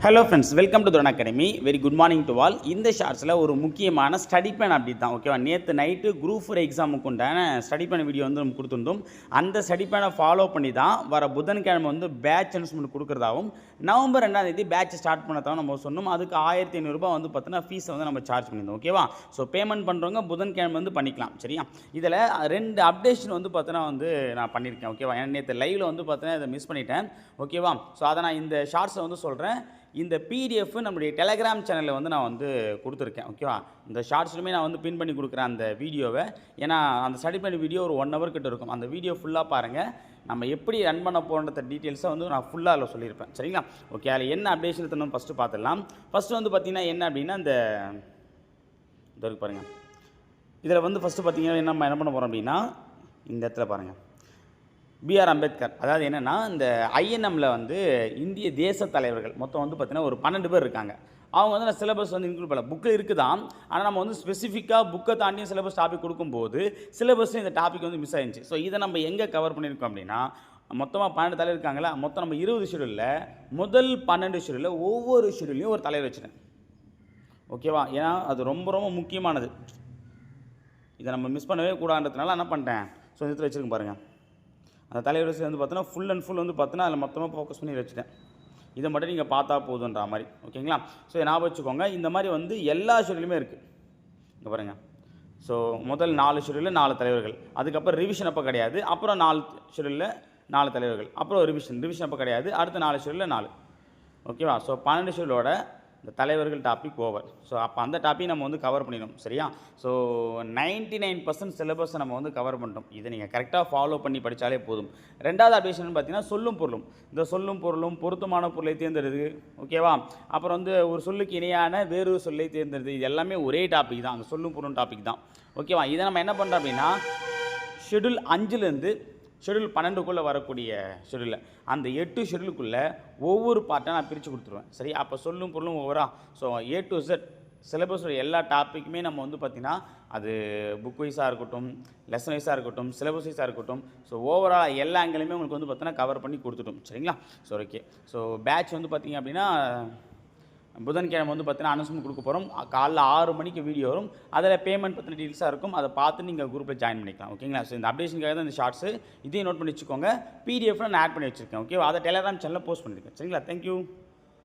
Hello friends, welcome to துரன் academy. Very good morning to all. இந்த ஷார்ட்ஸில் ஒரு முக்கியமான ஸ்டடி பிளான் அப்டேட் தான். ஓகேவா, நேற்று நைட்டு குரூப் 4 எக்ஸாமுக்கு உண்டான ஸ்டடி பிளான் வீடியோ வந்து நம்ம கொடுத்துருந்தோம். அந்த ஸ்டடி பிளானை ஃபாலோ பண்ணி தான் வர புதன்கிழமை வந்து பேட்ச் அனௌன்ஸ்மெண்ட் கொடுக்குறதாகவும் நவம்பர் 2 பேட்ச் ஸ்டார்ட் பண்ணதாகவும் நம்ம சொன்னோம். அதுக்கு 1500 ரூபாய் வந்து பார்த்தீங்கன்னா ஃபீஸை வந்து நம்ம சார்ஜ் பண்ணியிருந்தோம். ஓகேவா, ஸோ பேமெண்ட் பண்ணுறவங்க புதன்கிழமை வந்து பண்ணிக்கலாம். சரியா, இதில் 2 அப்டேஷன் வந்து பார்த்தீங்கன்னா வந்து நான் பண்ணியிருக்கேன். ஓகேவா, ஏன்னா நேற்று லைவில் வந்து பார்த்தீங்கன்னா இதை மிஸ் பண்ணிட்டேன். ஓகேவா, ஸோ அதை நான் இந்த ஷார்ட்ஸை வந்து சொல்கிறேன். இந்த பிடிஎஃப் நம்முடைய டெலகிராம் சேனலில் வந்து நான் வந்து கொடுத்துருக்கேன். ஓகேவா, இந்த ஷார்ட்ஸ்லுமே நான் வந்து பின் பண்ணி கொடுக்குறேன் அந்த வீடியோவை. ஏன்னா அந்த ஸ்டடி பண்ணி வீடியோ ஒரு 1 hour கிட்ட இருக்கும். அந்த வீடியோ ஃபுல்லாக பாருங்கள். நம்ம எப்படி ரன் பண்ண போகிற டீட்டெயில்ஸை வந்து நான் ஃபுல்லாக அதில் சொல்லியிருப்பேன். சரிங்களா, ஓகே, அதில் என்ன அப்டேஷன் எடுத்துன்னு ஃபஸ்ட்டு பார்த்துடலாம். ஃபஸ்ட்டு வந்து பார்த்திங்கன்னா என்ன அப்படின்னா இந்த இருக்கு பாருங்கள். இதில் வந்து ஃபஸ்ட்டு பார்த்திங்கன்னா நம்ம என்ன பண்ண போகிறோம் அப்படின்னா இந்த இடத்துல பாருங்கள், பிஆர் அம்பேத்கர். அதாவது என்னென்னா இந்த ஐஎன்எம்மில் வந்து இந்திய தேச தலைவர்கள் மொத்தம் வந்து பார்த்திங்கன்னா ஒரு 12 பேர் இருக்காங்க. அவங்க வந்து நான் சிலபஸ் வந்து இன்க்ளூட் பண்ணல. புக்கில் இருக்குதான், ஆனால் நம்ம வந்து ஸ்பெசிஃபிக்காக புக்கை தாண்டியும் சிலபஸ் டாபிக் கொடுக்கும்போது சிலபஸும் இந்த டாபிக் வந்து மிஸ் ஆயிருந்துச்சு. ஸோ இதை நம்ம எங்கே கவர் பண்ணியிருக்கோம் அப்படின்னா மொத்தமாக 12 தலைவர் இருக்காங்களா, மொத்தம் நம்ம 20 ஷெடியூலில் முதல் 12 ஷெடியூலில் ஒவ்வொரு ஷெடியூலையும் ஒரு தலைவர் வச்சுட்டேன். ஓகேவா, ஏன்னா அது ரொம்ப ரொம்ப முக்கியமானது. இதை நம்ம மிஸ் பண்ணவே கூடாதுன்றதுனால என்ன பண்ணிட்டேன், ஸோ இந்த இடத்துல வச்சுருக்கேன் பாருங்கள். அந்த தலைவர் வந்து பார்த்தீங்கன்னா ஃபுல் அண்ட் ஃபுல் வந்து பார்த்தீங்கன்னா அதில் மொத்தமாக ஃபோக்கஸ் பண்ணி வச்சுட்டேன். இதை மட்டும் நீங்கள் பார்த்தா போதுன்ற மாதிரி. ஓகேங்களா, ஸோ ஞாபகம் வச்சுக்கோங்க. இந்த மாதிரி வந்து எல்லா ஷெடியூலுமே இருக்குது. இங்கே பாருங்கள். ஸோ முதல் 4 ஷெடியூலில் 4 தலைவர்கள், அதுக்கப்புறம் ரிவிஷன் அப்போ கிடையாது, அப்புறம் 4 ஷெடியூலில் 4 தலைவர்கள், அப்புறம் ரிவிஷன் அப்போ கிடையாது, அடுத்த 4 ஷெடியூலில் 4. ஓகேவா, ஸோ 12 ஷெடியூலோட இந்த தலைவர்கள் டாபிக் ஓவர். ஸோ அப்போ அந்த டாபிக் நம்ம வந்து கவர் பண்ணிடணும். சரியா, ஸோ 99% சிலபஸை நம்ம வந்து கவர் பண்ணிட்டோம். இதை நீங்கள் கரெக்டாக ஃபாலோ பண்ணி படித்தாலே போதும். 2வது அப்டேஷன் பார்த்தீங்கன்னா சொல்லும் பொருளும். இந்த சொல்லும் பொருளும் பொருத்தமான பொருளை தேர்ந்தெடுது. ஓகேவா, அப்புறம் வந்து ஒரு சொல்லுக்கு இணையான வேறொரு சொல்லை தேர்ந்தெடுது. இது எல்லாமே ஒரே டாபிக் தான், அந்த சொல்லும் பொருளும் டாபிக் தான். ஓகேவா, இதை நம்ம என்ன பண்ணுறோம் அப்படின்னா ஷெடியூல் 5லேருந்து ஷெடியூல் 12க்குள்ளே வரக்கூடிய ஷெடியூலில் அந்த 8 ஷெடியூலுக்குள்ளே ஒவ்வொரு பார்ட்டாக நான் பிரித்து கொடுத்துருவேன். சரி, அப்போ சொல்லும் பொருளும் ஓவரா. ஸோ A to Z சிலபஸோட எல்லா டாப்பிக்குமே நம்ம வந்து பார்த்திங்கன்னா அது புக் வைஸாக இருக்கட்டும், லெசன் வைஸாக இருக்கட்டும், சிலபஸ் வைஸாக இருக்கட்டும், ஸோ ஓவரால் எல்லா ஆங்கிலுமே உங்களுக்கு வந்து பார்த்தீங்கன்னா கவர் பண்ணி கொடுத்துட்டோம். சரிங்களா, ஸோ ஓகே. ஸோ பேட்ச் வந்து பார்த்திங்க அப்படின்னா புதன்கிழமை வந்து பார்த்தீங்கன்னா அனௌன்ஸ்மெண்ட் கொடுக்க போகிறோம். காலைல 6 மணிக்கு வீடியோ வரும். அதில் பேமெண்ட் பற்றின டீல்ஸாக இருக்கும். அதை பார்த்து நீங்கள் குரூப்பில் ஜாயின் பண்ணிக்கலாம். ஓகேங்களா, ஸோ இந்த அப்டேஷனுக்காக தான் இந்த ஷார்ட்ஸு. இதையும் நோட் பண்ணி வச்சுக்கோங்க. பிடிஎஃப் நான் ஆட் பண்ணி வச்சுருக்கேன். ஓகே, அதை டெலகிராம் சேனலில் போஸ்ட் பண்ணியிருக்கேன். சரிங்களா, தேங்க்யூ.